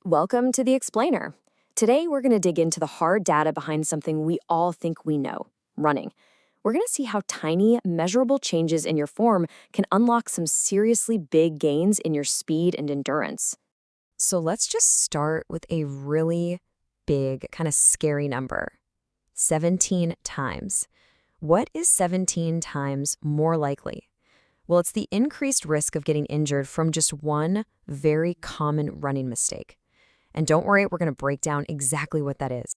Welcome to The Explainer. Today, we're going to dig into the hard data behind something we all think we know, running. We're going to see how tiny, measurable changes in your form can unlock some seriously big gains in your speed and endurance. So let's just start with a really big, kind of scary number. 17 times. What is 17 times more likely? Well, it's the increased risk of getting injured from just one very common running mistake. And don't worry, we're going to break down exactly what that is.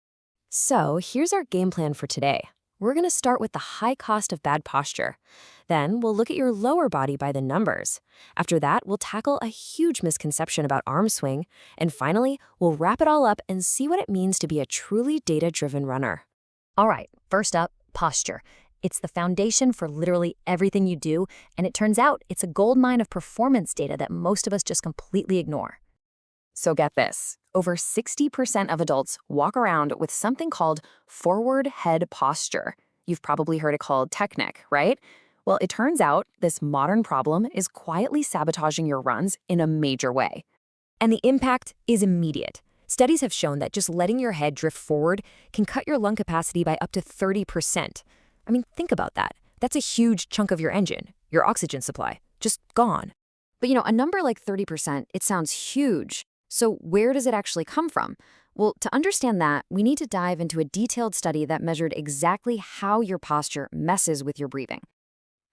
So here's our game plan for today. We're going to start with the high cost of bad posture. Then we'll look at your lower body by the numbers. After that, we'll tackle a huge misconception about arm swing. And finally, we'll wrap it all up and see what it means to be a truly data-driven runner. All right, first up, posture. It's the foundation for literally everything you do, and it turns out it's a goldmine of performance data that most of us just completely ignore. So get this, over 60% of adults walk around with something called forward head posture. You've probably heard it called tech neck, right? Well, it turns out this modern problem is quietly sabotaging your runs in a major way. And the impact is immediate. Studies have shown that just letting your head drift forward can cut your lung capacity by up to 30%. I mean, think about that. That's a huge chunk of your engine, your oxygen supply, just gone. But a number like 30%, it sounds huge. So where does it actually come from? Well, to understand that, we need to dive into a detailed study that measured exactly how your posture messes with your breathing.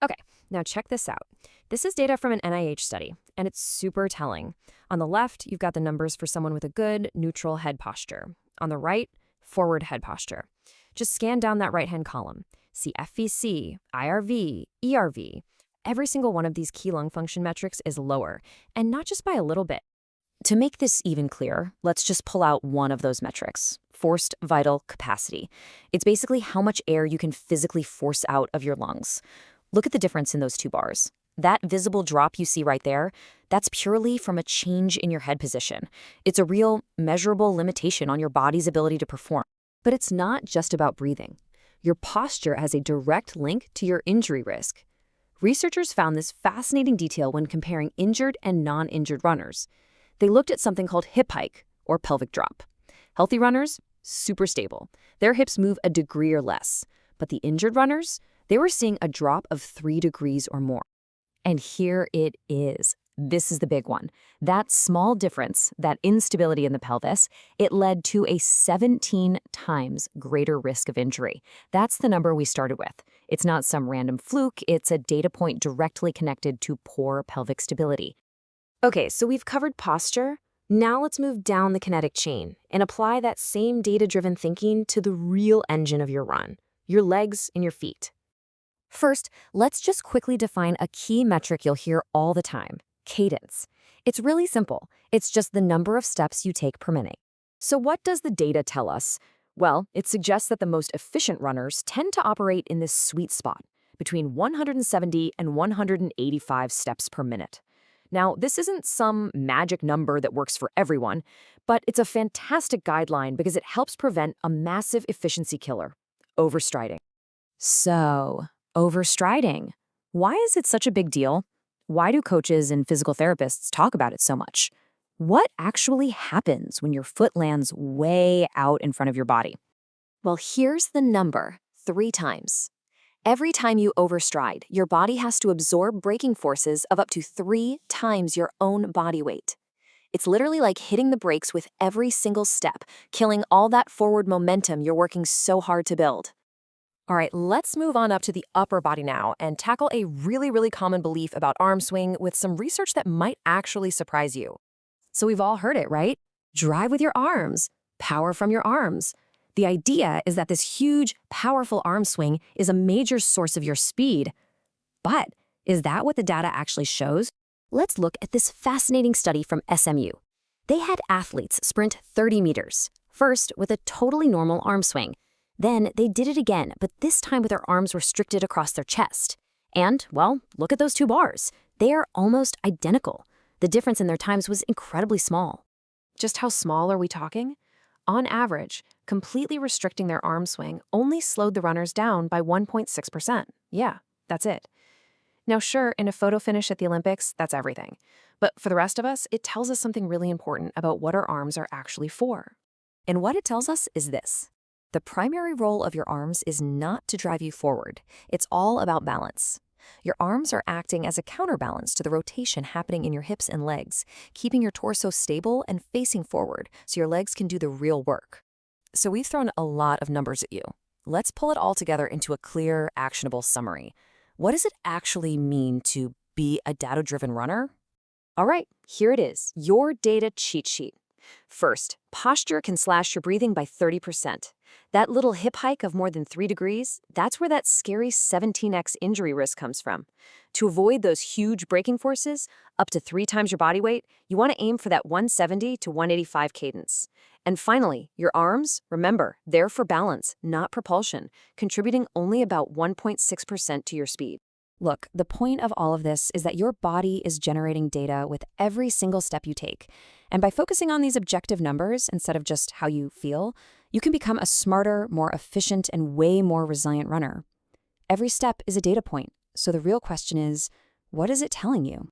Okay, now check this out. This is data from an NIH study, and it's super telling. On the left, you've got the numbers for someone with a good, neutral head posture. On the right, forward head posture. Just scan down that right-hand column. See FVC, IRV, ERV. Every single one of these key lung function metrics is lower, and not just by a little bit. To make this even clearer, let's just pull out one of those metrics, forced vital capacity. It's basically how much air you can physically force out of your lungs. Look at the difference in those two bars. That visible drop you see right there, that's purely from a change in your head position. It's a real, measurable limitation on your body's ability to perform. But it's not just about breathing. Your posture has a direct link to your injury risk. Researchers found this fascinating detail when comparing injured and non-injured runners. They looked at something called hip hike, or pelvic drop. Healthy runners, super stable. Their hips move a degree or less. But the injured runners, they were seeing a drop of 3 degrees or more. And here it is. This is the big one. That small difference, that instability in the pelvis, it led to a 17 times greater risk of injury. That's the number we started with. It's not some random fluke, it's a data point directly connected to poor pelvic stability. Okay, so we've covered posture. Now let's move down the kinetic chain and apply that same data-driven thinking to the real engine of your run, your legs and your feet. First, let's just quickly define a key metric you'll hear all the time, cadence. It's really simple. It's just the number of steps you take per minute. So what does the data tell us? Well, it suggests that the most efficient runners tend to operate in this sweet spot, between 170 and 185 steps per minute. Now, this isn't some magic number that works for everyone, but it's a fantastic guideline because it helps prevent a massive efficiency killer, overstriding. So, overstriding. Why is it such a big deal? Why do coaches and physical therapists talk about it so much? What actually happens when your foot lands way out in front of your body? Well, here's the number, 3 times. Every time you overstride, your body has to absorb braking forces of up to 3 times your own body weight. It's literally like hitting the brakes with every single step, killing all that forward momentum you're working so hard to build. All right, let's move on up to the upper body now and tackle a really common belief about arm swing with some research that might actually surprise you. So we've all heard it, right? Drive with your arms, power from your arms. The idea is that this huge, powerful arm swing is a major source of your speed. But is that what the data actually shows? Let's look at this fascinating study from SMU. They had athletes sprint 30 meters, first with a totally normal arm swing. Then they did it again, but this time with their arms restricted across their chest. And, well, look at those 2 bars. They are almost identical. The difference in their times was incredibly small. Just how small are we talking? On average, completely restricting their arm swing only slowed the runners down by 1.6%. Yeah, that's it. Now sure, in a photo finish at the Olympics, that's everything. But for the rest of us, it tells us something really important about what our arms are actually for. And what it tells us is this. The primary role of your arms is not to drive you forward. It's all about balance. Your arms are acting as a counterbalance to the rotation happening in your hips and legs, keeping your torso stable and facing forward so your legs can do the real work. So we've thrown a lot of numbers at you. Let's pull it all together into a clear, actionable summary. What does it actually mean to be a data-driven runner? All right, here it is, your data cheat sheet. First, posture can slash your breathing by 30%. That little hip hike of more than 3 degrees, that's where that scary 17x injury risk comes from. To avoid those huge braking forces, up to 3 times your body weight, you want to aim for that 170 to 185 cadence. And finally, your arms, remember, they're for balance, not propulsion, contributing only about 1.6% to your speed. Look, the point of all of this is that your body is generating data with every single step you take. And by focusing on these objective numbers instead of just how you feel, you can become a smarter, more efficient, and way more resilient runner. Every step is a data point. So the real question is, what is it telling you?